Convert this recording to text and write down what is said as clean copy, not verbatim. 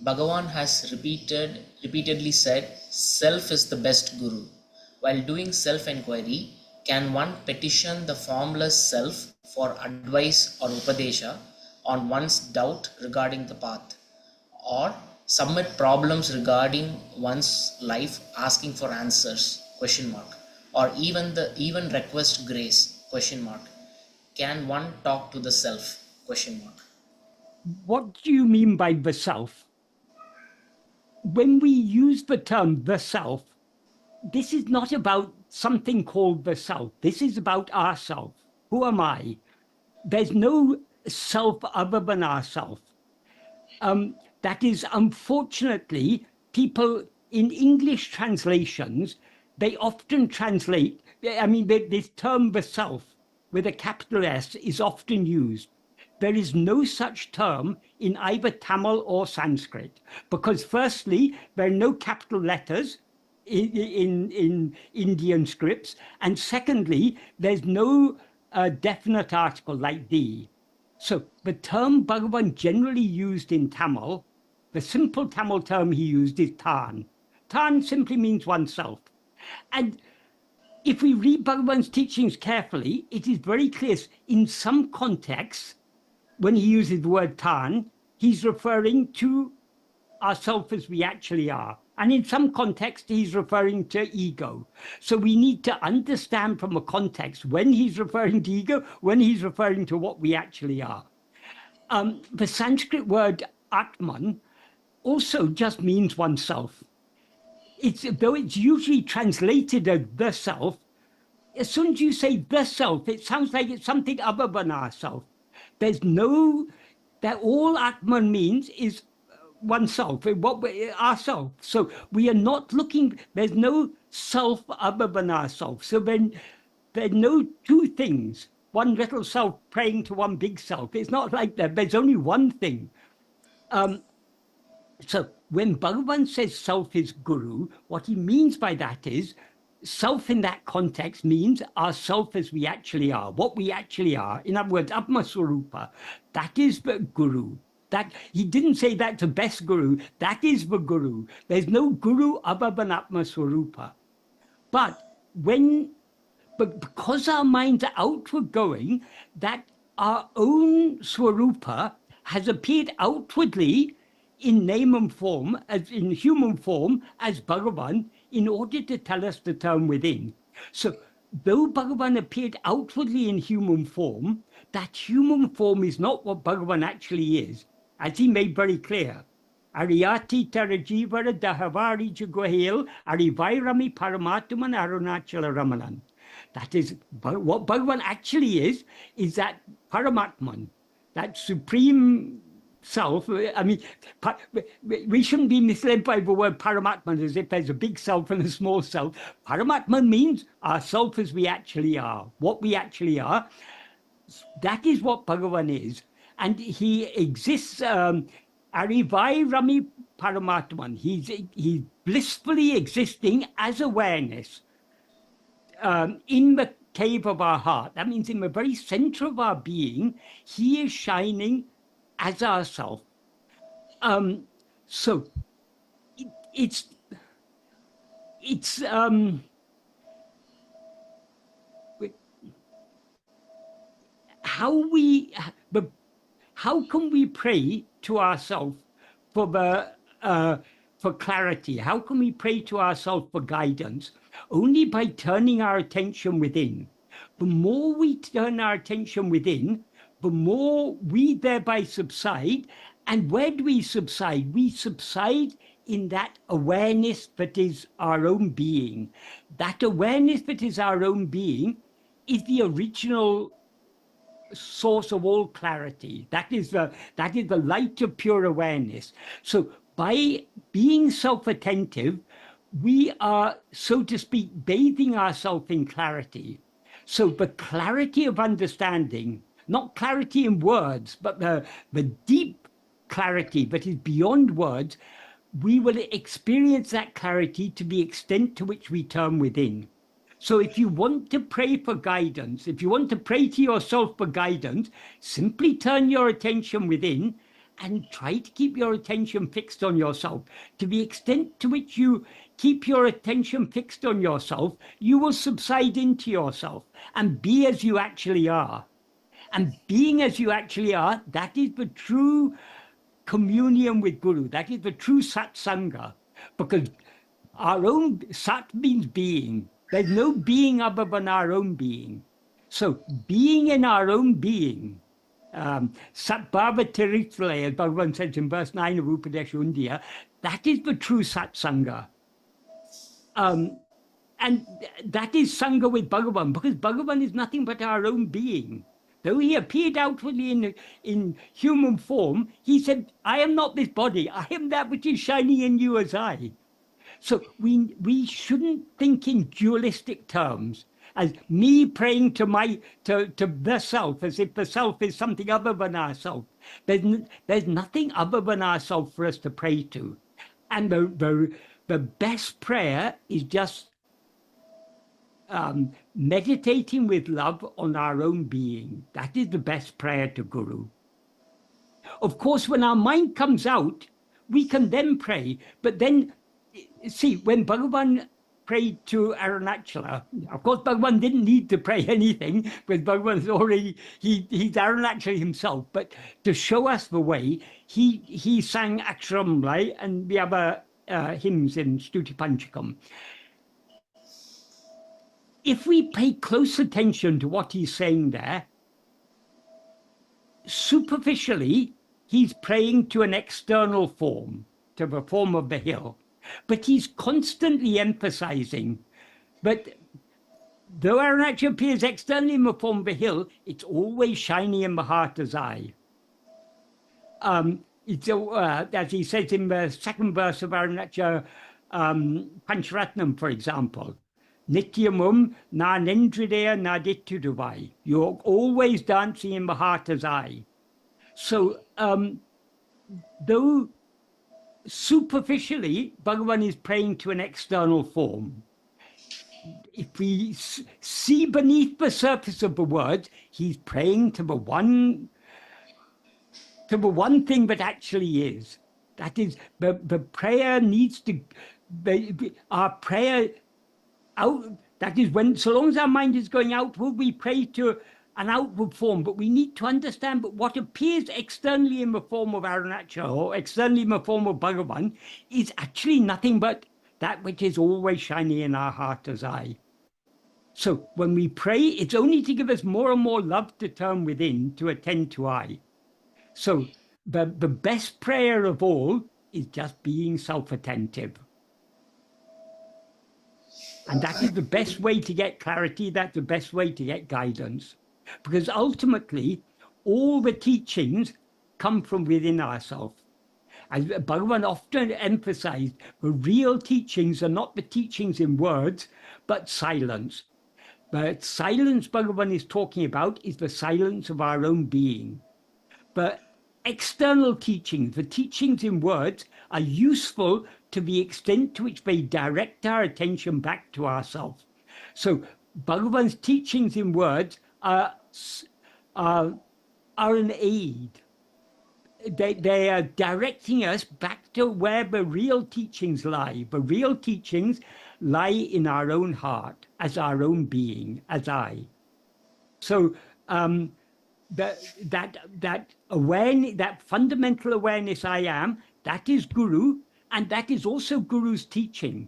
Bhagavan has repeatedly said, self is the best guru. While doing self-enquiry, can one petition the formless self for advice or upadesha on one's doubt regarding the path, or submit problems regarding one's life asking for answers, question mark, or even request grace, question mark? Can one talk to the self, question mark? What do you mean by the self? When we use the term the self, this is not about something called the self. This is about ourself. Who am I? There's no self other than ourself. That is, unfortunately, people in English translations, they often translate, this term the self with a capital S is often used. There is no such term in either Tamil or Sanskrit, because firstly, there are no capital letters in Indian scripts, and secondly, there's no definite article like the. So the term Bhagavan generally used in Tamil, the simple Tamil term he used is Tan. Tan simply means oneself. And if we read Bhagavan's teachings carefully, it is very clear in some contexts, when he uses the word Tan, he's referring to ourself as we actually are. And in some context, he's referring to ego. So we need to understand from a context when he's referring to ego, when he's referring to what we actually are. The Sanskrit word Atman also just means oneself. Though it's usually translated as the self, as soon as you say the self, it sounds like it's something other than ourself. There's no, that all Atman means is oneself, ourself. So we are not looking, there's no self other than ourself. So then there are no two things, one little self praying to one big self. It's not like that. There's only one thing. So when Bhagavan says self is guru, what he means by that is self in that context means ourself as we actually are, what we actually are. In other words, ātma-vicāra, that is the guru. That he didn't say that's the best guru, that is the guru. There's no guru other than ātma-vicāra. But because our minds are outward going, that our own swarupa has appeared outwardly in name and form, as in human form, as Bhagavan, in order to tell us the term within. So though Bhagavan appeared outwardly in human form, that human form is not what Bhagavan actually is, as he made very clear. Ariyati Tarajivara Dahavari Jugohil Arivairami Paramatman Arunachala Ramanan. That is what Bhagavan actually is that Paramatman, that supreme self. I mean, we shouldn't be misled by the word Paramatman as if there's a big self and a small self. Paramatman means ourself as we actually are, what we actually are. That is what Bhagavan is. And he exists, Arivai Rami Paramatman. He's blissfully existing as awareness in the cave of our heart. That means in the very center of our being, he is shining as ourself. So it's how can we pray to ourselves for clarity? How can we pray to ourselves for guidance? Only by turning our attention within. The more we turn our attention within, the more we thereby subside. And where do we subside? We subside in that awareness that is our own being. That awareness that is our own being is the original source of all clarity. That is the light of pure awareness. So by being self-attentive, we are, so to speak, bathing ourselves in clarity. So the clarity of understanding, not clarity in words, but the deep clarity that is beyond words, we will experience that clarity to the extent to which we turn within. So if you want to pray for guidance, if you want to pray to yourself for guidance, simply turn your attention within and try to keep your attention fixed on yourself. To the extent to which you keep your attention fixed on yourself, you will subside into yourself and be as you actually are. And being as you actually are, that is the true communion with Guru. That is the true satsanga. Because our own sat means being. There's no being other than our own being. So being in our own being, Satbhava Tirithale, as Bhagavan says in verse 9 of Upadesh Undiyya, that is the true satsanga. And that is Sangha with Bhagavan, because Bhagavan is nothing but our own being. Though he appeared outwardly in human form, he said, I am not this body, I am that which is shining in you as I. So we shouldn't think in dualistic terms, as me praying to the self, as if the self is something other than ourself. There's nothing other than ourself for us to pray to. And the best prayer is just meditating with love on our own being. That is the best prayer to Guru. Of course, when our mind comes out, we can then pray. But then, see, when Bhagavan prayed to Arunachala, of course, Bhagavan didn't need to pray anything, because Bhagavan is already, he's Arunachala himself. But to show us the way, he sang Aksharamlai and the other hymns in Stuti Panchakam. If we pay close attention to what he's saying there, superficially, he's praying to an external form, to the form of the hill. But he's constantly emphasizing, but though Arunachala appears externally in the form of the hill, it's always shining in the heart as I. As he says in the second verse of Arunachala Pancharatnam, for example, Nityamum na nendridaya na dityuduvai. You're always dancing in the heart as I. So, though superficially Bhagavan is praying to an external form, if we see beneath the surface of the words, he's praying to the one thing that actually is. That is, the prayer needs to, our prayer out, that is when, so long as our mind is going outward, we pray to an outward form, but we need to understand that what appears externally in the form of Arunachala or externally in the form of Bhagavan is actually nothing but that which is always shining in our heart as I. So when we pray, it's only to give us more and more love to turn within, to attend to I. So the best prayer of all is just being self-attentive. And that is the best way to get clarity, that's the best way to get guidance. Because ultimately, all the teachings come from within ourselves. As Bhagavan often emphasized, the real teachings are not the teachings in words, but silence. But silence Bhagavan is talking about is the silence of our own being. But external teachings, the teachings in words, are useful to the extent to which they direct our attention back to ourselves. So Bhagavan's teachings in words are an aid. They are directing us back to where the real teachings lie. The real teachings lie in our own heart, as our own being, as I. So that awareness, that fundamental awareness I am, that is Guru, and that is also Guru's teaching.